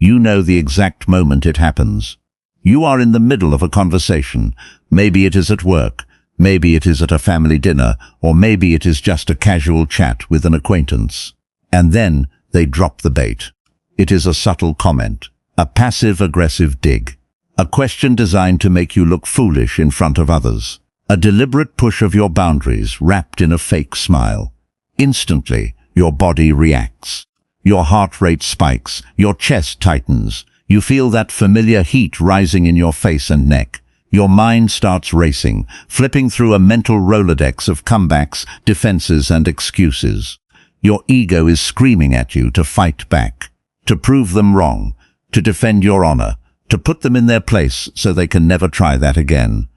You know the exact moment it happens. You are in the middle of a conversation. Maybe it is at work, maybe it is at a family dinner, or maybe it is just a casual chat with an acquaintance. And then they drop the bait. It is a subtle comment, a passive-aggressive dig, a question designed to make you look foolish in front of others, a deliberate push of your boundaries wrapped in a fake smile. Instantly, your body reacts. Your heart rate spikes, your chest tightens. You feel that familiar heat rising in your face and neck. Your mind starts racing, flipping through a mental Rolodex of comebacks, defenses, and excuses. Your ego is screaming at you to fight back, to prove them wrong, to defend your honor, to put them in their place so they can never try that again.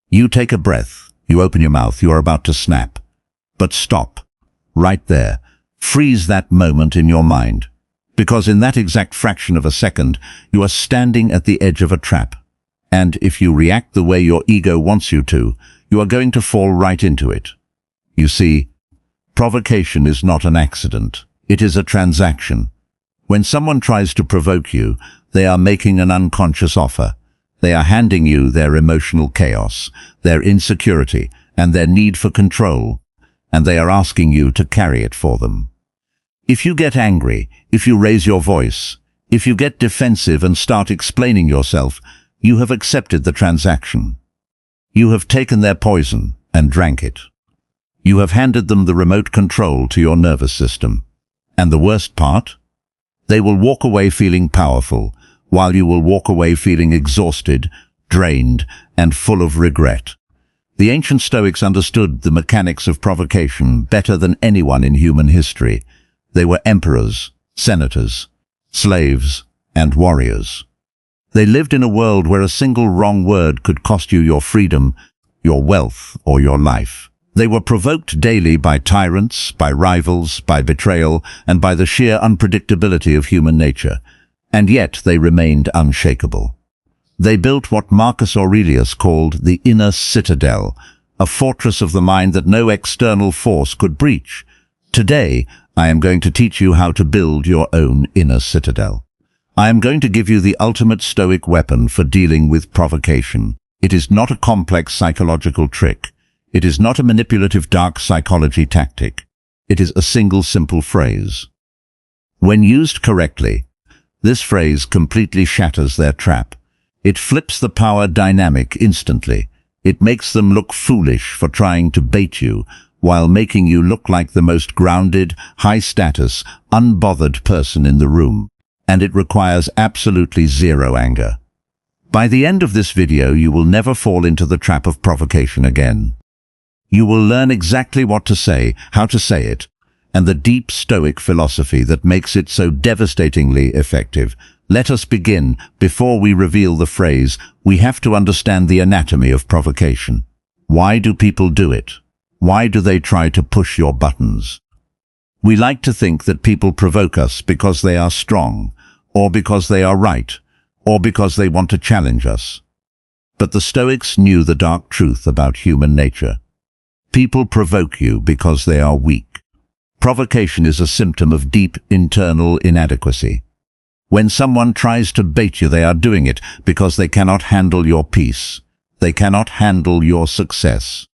You take a breath, you open your mouth, you are about to snap. But stop. Right there. Freeze that moment in your mind. Because in that exact fraction of a second, you are standing at the edge of a trap. And if you react the way your ego wants you to, you are going to fall right into it. You see, provocation is not an accident. It is a transaction. When someone tries to provoke you, they are making an unconscious offer. They are handing you their emotional chaos, their insecurity, and their need for control. And they are asking you to carry it for them. If you get angry, if you raise your voice, if you get defensive and start explaining yourself, you have accepted the transaction. You have taken their poison and drank it. You have handed them the remote control to your nervous system. And the worst part? They will walk away feeling powerful, while you will walk away feeling exhausted, drained, and full of regret. The ancient Stoics understood the mechanics of provocation better than anyone in human history. They were emperors, senators, slaves, and warriors. They lived in a world where a single wrong word could cost you your freedom, your wealth, or your life. They were provoked daily by tyrants, by rivals, by betrayal, and by the sheer unpredictability of human nature. And yet they remained unshakable. They built what Marcus Aurelius called the inner citadel, a fortress of the mind that no external force could breach. Today, I am going to teach you how to build your own inner citadel. I am going to give you the ultimate Stoic weapon for dealing with provocation. It is not a complex psychological trick. It is not a manipulative dark psychology tactic. It is a single simple phrase. When used correctly, this phrase completely shatters their trap. It flips the power dynamic instantly. It makes them look foolish for trying to bait you, while making you look like the most grounded, high-status, unbothered person in the room. And it requires absolutely zero anger. By the end of this video, you will never fall into the trap of provocation again. You will learn exactly what to say, how to say it, and the deep Stoic philosophy that makes it so devastatingly effective. Let us begin. Before we reveal the phrase, we have to understand the anatomy of provocation. Why do people do it? Why do they try to push your buttons? We like to think that people provoke us because they are strong, or because they are right, or because they want to challenge us. But the Stoics knew the dark truth about human nature. People provoke you because they are weak. Provocation is a symptom of deep internal inadequacy. When someone tries to bait you, they are doing it because they cannot handle your peace. They cannot handle your success.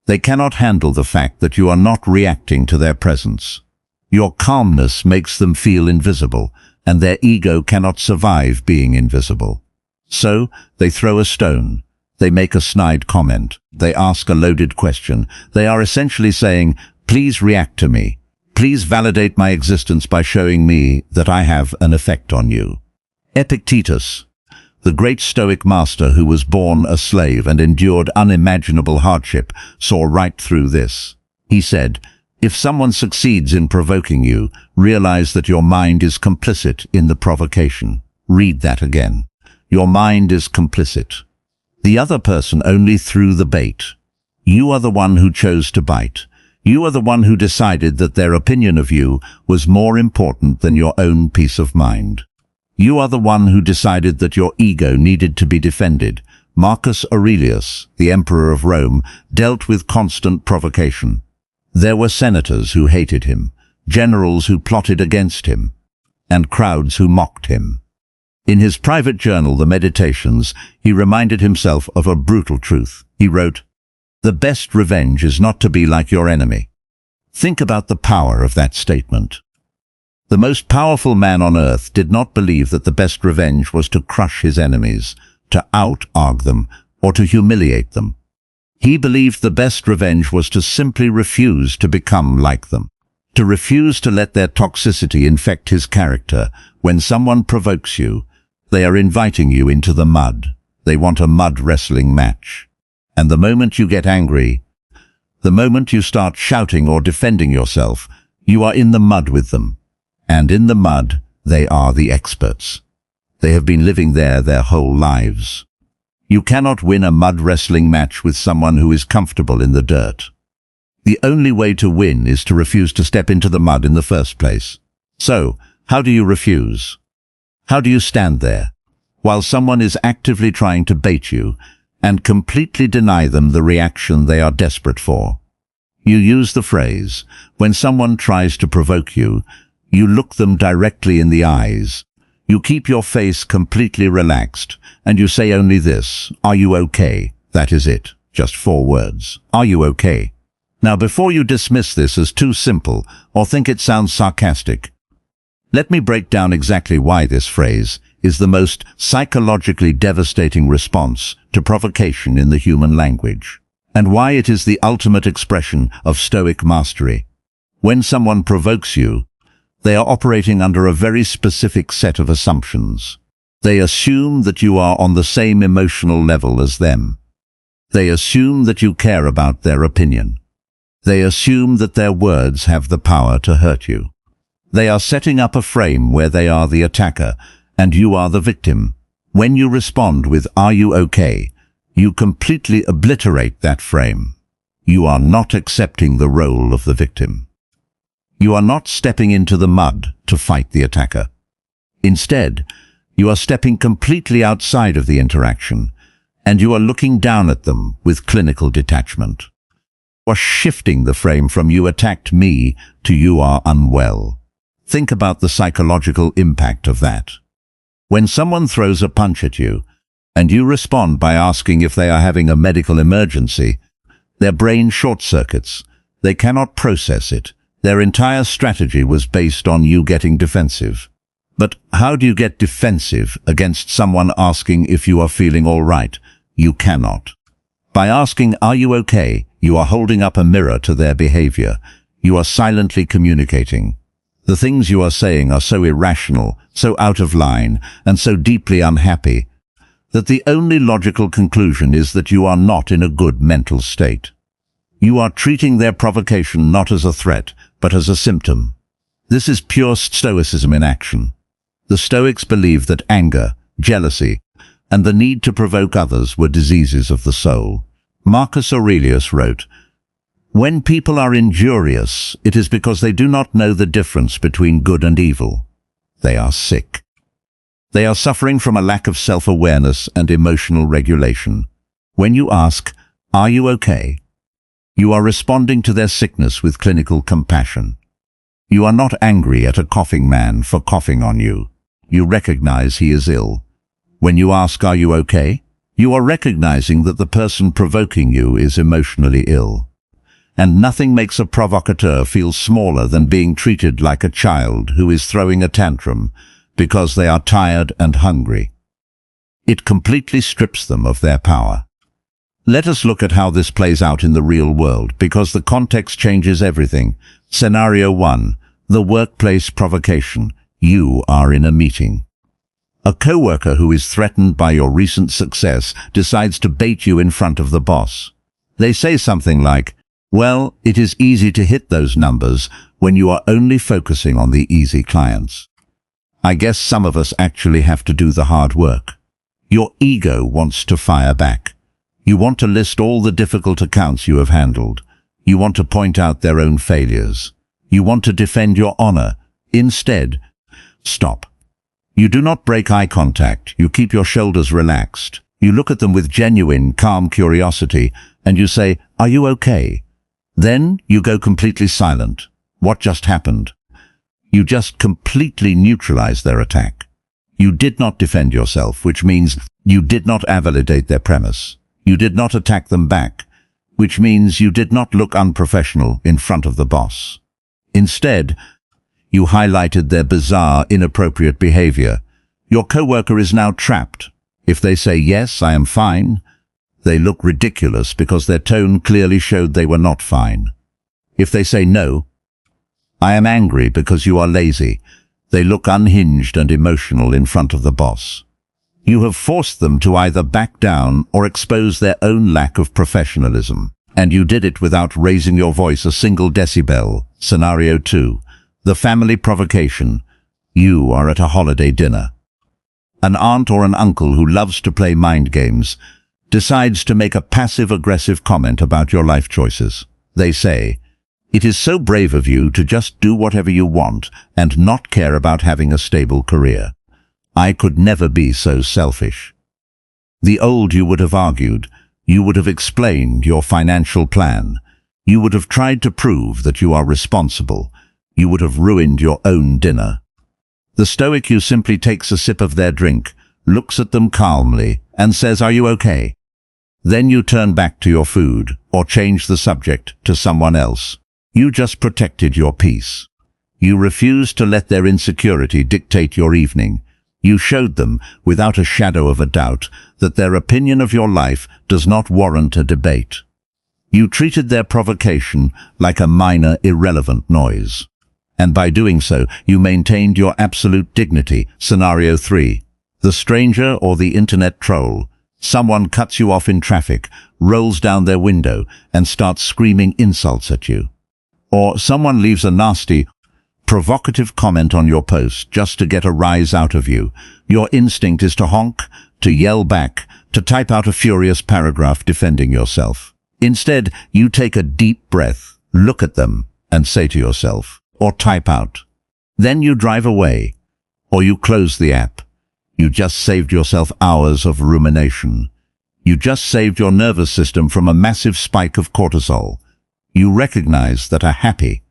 They cannot handle the fact that you are not reacting to their presence. Your calmness makes them feel invisible, and their ego cannot survive being invisible. So, they throw a stone. They make a snide comment. They ask a loaded question. They are essentially saying, "Please react to me. Please validate my existence by showing me that I have an effect on you." Epictetus, the great Stoic master who was born a slave and endured unimaginable hardship, saw right through this. He said, "If someone succeeds in provoking you, realize that your mind is complicit in the provocation." Read that again. Your mind is complicit. The other person only threw the bait. You are the one who chose to bite. You are the one who decided that their opinion of you was more important than your own peace of mind. You are the one who decided that your ego needed to be defended. Marcus Aurelius, the emperor of Rome, dealt with constant provocation. There were senators who hated him, generals who plotted against him, and crowds who mocked him. In his private journal, The Meditations, he reminded himself of a brutal truth. He wrote, "The best revenge is not to be like your enemy." Think about the power of that statement. The most powerful man on earth did not believe that the best revenge was to crush his enemies, to out-argue them, or to humiliate them. He believed the best revenge was to simply refuse to become like them, to refuse to let their toxicity infect his character. When someone provokes you, they are inviting you into the mud. They want a mud wrestling match. And the moment you get angry, the moment you start shouting or defending yourself, you are in the mud with them. And in the mud, they are the experts. They have been living there their whole lives. You cannot win a mud wrestling match with someone who is comfortable in the dirt. The only way to win is to refuse to step into the mud in the first place. So, how do you refuse? How do you stand there, while someone is actively trying to bait you, and completely deny them the reaction they are desperate for? You use the phrase, when someone tries to provoke you, you look them directly in the eyes. You keep your face completely relaxed, and you say only this, "Are you okay?" That is it. Just 4 words. Are you okay? Now, before you dismiss this as too simple or think it sounds sarcastic, let me break down exactly why this phrase is the most psychologically devastating response to provocation in the human language, and why it is the ultimate expression of Stoic mastery. When someone provokes you, they are operating under a very specific set of assumptions. They assume that you are on the same emotional level as them. They assume that you care about their opinion. They assume that their words have the power to hurt you. They are setting up a frame where they are the attacker and you are the victim. When you respond with "Are you okay?" you completely obliterate that frame. You are not accepting the role of the victim. You are not stepping into the mud to fight the attacker. Instead, you are stepping completely outside of the interaction, and you are looking down at them with clinical detachment. You are shifting the frame from "you attacked me" to "you are unwell." Think about the psychological impact of that. When someone throws a punch at you, and you respond by asking if they are having a medical emergency, their brain short-circuits. They cannot process it. Their entire strategy was based on you getting defensive. But how do you get defensive against someone asking if you are feeling all right? You cannot. By asking "Are you okay?" you are holding up a mirror to their behavior. You are silently communicating. The things you are saying are so irrational, so out of line, and so deeply unhappy, that the only logical conclusion is that you are not in a good mental state. You are treating their provocation not as a threat, but as a symptom. This is pure Stoicism in action. The Stoics believed that anger, jealousy, and the need to provoke others were diseases of the soul. Marcus Aurelius wrote, "When people are injurious, it is because they do not know the difference between good and evil. They are sick. They are suffering from a lack of self-awareness and emotional regulation. When you ask, 'Are you okay?' you are responding to their sickness with clinical compassion. You are not angry at a coughing man for coughing on you. You recognize he is ill. When you ask, 'Are you okay?' you are recognizing that the person provoking you is emotionally ill. And nothing makes a provocateur feel smaller than being treated like a child who is throwing a tantrum because they are tired and hungry. It completely strips them of their power. Let us look at how this plays out in the real world, because the context changes everything. Scenario 1, the workplace provocation. You are in a meeting. A coworker who is threatened by your recent success decides to bait you in front of the boss. They say something like, "Well, it is easy to hit those numbers when you are only focusing on the easy clients." I guess some of us actually have to do the hard work. Your ego wants to fire back. You want to list all the difficult accounts you have handled. You want to point out their own failures. You want to defend your honor. Instead, stop. You do not break eye contact. You keep your shoulders relaxed. You look at them with genuine, calm curiosity, and you say, "Are you okay?" Then you go completely silent. What just happened? You just completely neutralize their attack. You did not defend yourself, which means you did not validate their premise. You did not attack them back, which means you did not look unprofessional in front of the boss. Instead, you highlighted their bizarre, inappropriate behavior. Your coworker is now trapped. If they say, "Yes, I am fine," they look ridiculous because their tone clearly showed they were not fine. If they say, "No, I am angry," because you are lazy, they look unhinged and emotional in front of the boss. You have forced them to either back down or expose their own lack of professionalism. And you did it without raising your voice a single decibel. Scenario 2. The family provocation. You are at a holiday dinner. An aunt or an uncle who loves to play mind games decides to make a passive-aggressive comment about your life choices. They say, "It is so brave of you to just do whatever you want and not care about having a stable career. I could never be so selfish." The old you would have argued. You would have explained your financial plan. You would have tried to prove that you are responsible. You would have ruined your own dinner. The Stoic you simply takes a sip of their drink, looks at them calmly, and says, "Are you okay?" Then you turn back to your food, or change the subject to someone else. You just protected your peace. You refused to let their insecurity dictate your evening. You showed them, without a shadow of a doubt, that their opinion of your life does not warrant a debate. You treated their provocation like a minor, irrelevant noise. And by doing so, you maintained your absolute dignity. Scenario 3. The stranger or the internet troll. Someone cuts you off in traffic, rolls down their window, and starts screaming insults at you. Or someone leaves a nasty, provocative comment on your post just to get a rise out of you. Your instinct is to honk, to yell back, to type out a furious paragraph defending yourself. Instead, you take a deep breath, look at them, and say to yourself, or type out. Then you drive away, or you close the app. You just saved yourself hours of rumination. You just saved your nervous system from a massive spike of cortisol. You recognize that a happy,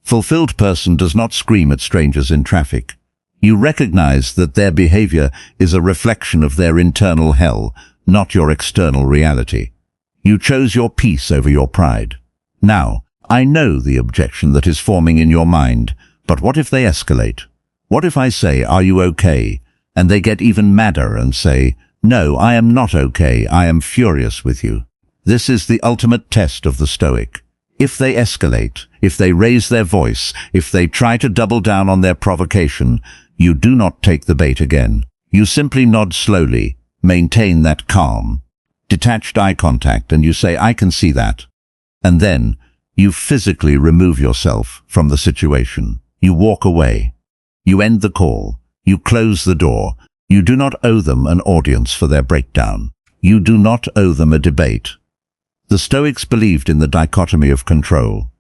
fulfilled person does not scream at strangers in traffic. You recognize that their behavior is a reflection of their internal hell, not your external reality. You chose your peace over your pride. Now, I know the objection that is forming in your mind, but what if they escalate? What if I say, "Are you okay?" and they get even madder and say, "No, I am not okay, I am furious with you." This is the ultimate test of the Stoic. If they escalate, if they raise their voice, if they try to double down on their provocation, you do not take the bait again. You simply nod slowly, maintain that calm, detached eye contact, and you say, "I can see that." And then you physically remove yourself from the situation. You walk away. You end the call. You close the door. You do not owe them an audience for their breakdown. You do not owe them a debate. The Stoics believed in the dichotomy of control.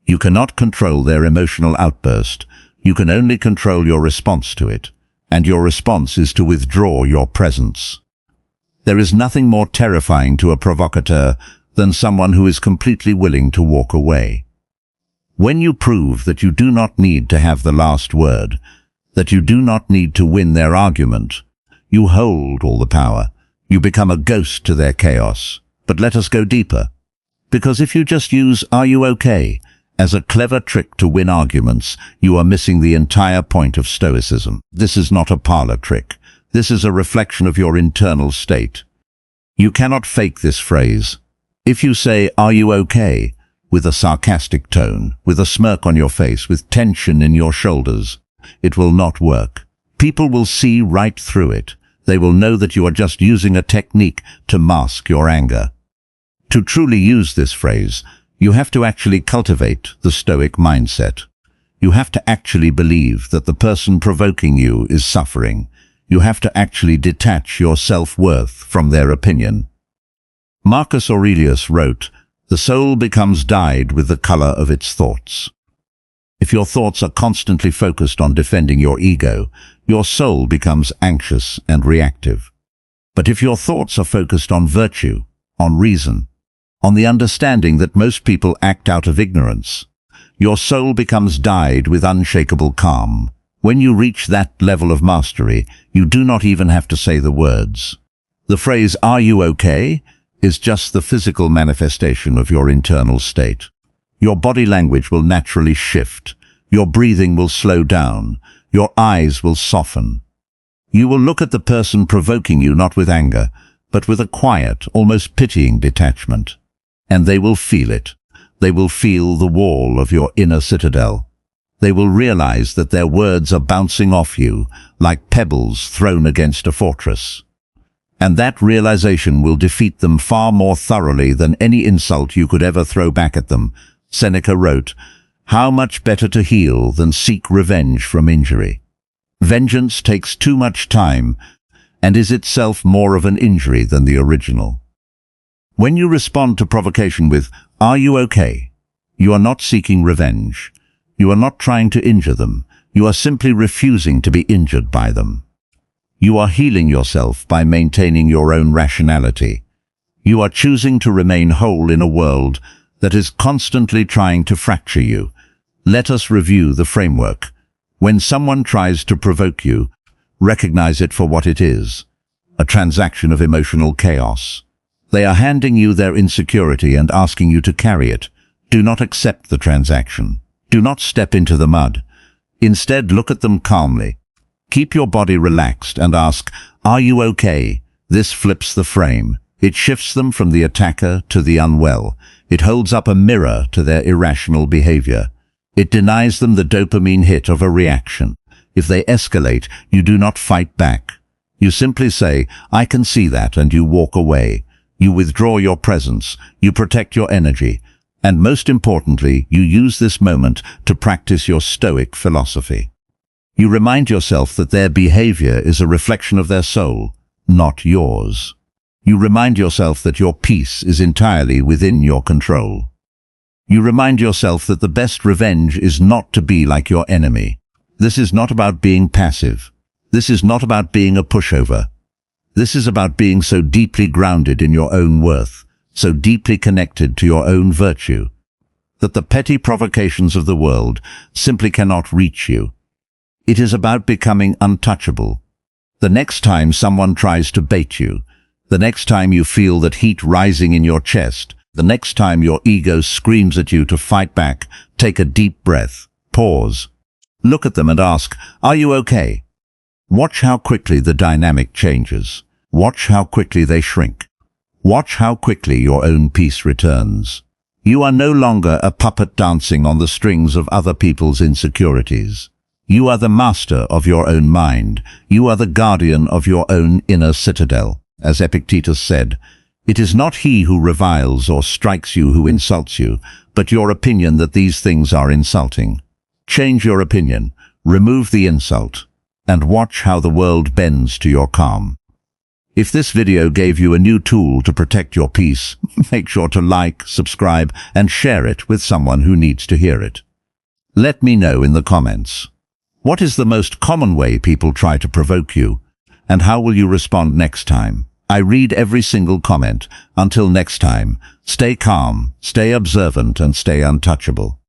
You cannot control their emotional outburst. You can only control your response to it, and your response is to withdraw your presence. There is nothing more terrifying to a provocateur than someone who is completely willing to walk away. When you prove that you do not need to have the last word, that you do not need to win their argument, you hold all the power. You become a ghost to their chaos. But let us go deeper. Because if you just use "Are you okay?" as a clever trick to win arguments, you are missing the entire point of Stoicism. This is not a parlor trick. This is a reflection of your internal state. You cannot fake this phrase. If you say, "Are you okay?" with a sarcastic tone, with a smirk on your face, with tension in your shoulders, it will not work. People will see right through it. They will know that you are just using a technique to mask your anger. To truly use this phrase, you have to actually cultivate the Stoic mindset. You have to actually believe that the person provoking you is suffering. You have to actually detach your self-worth from their opinion. Marcus Aurelius wrote, "The soul becomes dyed with the color of its thoughts." If your thoughts are constantly focused on defending your ego, your soul becomes anxious and reactive. But if your thoughts are focused on virtue, on reason, on the understanding that most people act out of ignorance, your soul becomes dyed with unshakable calm, When you reach that level of mastery, you do not even have to say the words. The phrase, "Are you okay?" is just the physical manifestation of your internal state. Your body language will naturally shift. Your breathing will slow down. Your eyes will soften. You will look at the person provoking you not with anger, but with a quiet, almost pitying detachment. And they will feel it. They will feel the wall of your inner citadel. They will realize that their words are bouncing off you like pebbles thrown against a fortress. And that realization will defeat them far more thoroughly than any insult you could ever throw back at them. Seneca wrote, "How much better to heal than seek revenge from injury." Vengeance takes too much time and is itself more of an injury than the original. When you respond to provocation with, "Are you okay?" you are not seeking revenge. You are not trying to injure them. You are simply refusing to be injured by them. You are healing yourself by maintaining your own rationality. You are choosing to remain whole in a world that is constantly trying to fracture you. Let us review the framework. When someone tries to provoke you, recognize it for what it is, a transaction of emotional chaos. They are handing you their insecurity and asking you to carry it. Do not accept the transaction. Do not step into the mud. Instead, look at them calmly. Keep your body relaxed and ask, "Are you okay?" This flips the frame. It shifts them from the attacker to the unwell. It holds up a mirror to their irrational behavior. It denies them the dopamine hit of a reaction. If they escalate, you do not fight back. You simply say, "I can see that," and you walk away. You withdraw your presence. You protect your energy. And most importantly, you use this moment to practice your Stoic philosophy. You remind yourself that their behavior is a reflection of their soul, not yours. You remind yourself that your peace is entirely within your control. You remind yourself that the best revenge is not to be like your enemy. This is not about being passive. This is not about being a pushover. This is about being so deeply grounded in your own worth, so deeply connected to your own virtue, that the petty provocations of the world simply cannot reach you. It is about becoming untouchable. The next time someone tries to bait you, the next time you feel that heat rising in your chest, the next time your ego screams at you to fight back, take a deep breath, pause, look at them and ask, "Are you okay?" Watch how quickly the dynamic changes. Watch how quickly they shrink. Watch how quickly your own peace returns. You are no longer a puppet dancing on the strings of other people's insecurities. You are the master of your own mind. You are the guardian of your own inner citadel. As Epictetus said, "It is not he who reviles or strikes you who insults you, but your opinion that these things are insulting." Change your opinion, remove the insult, and watch how the world bends to your calm. If this video gave you a new tool to protect your peace, make sure to like, subscribe, and share it with someone who needs to hear it. Let me know in the comments. What is the most common way people try to provoke you, and how will you respond next time? I read every single comment. Until next time, stay calm, stay observant, and stay untouchable.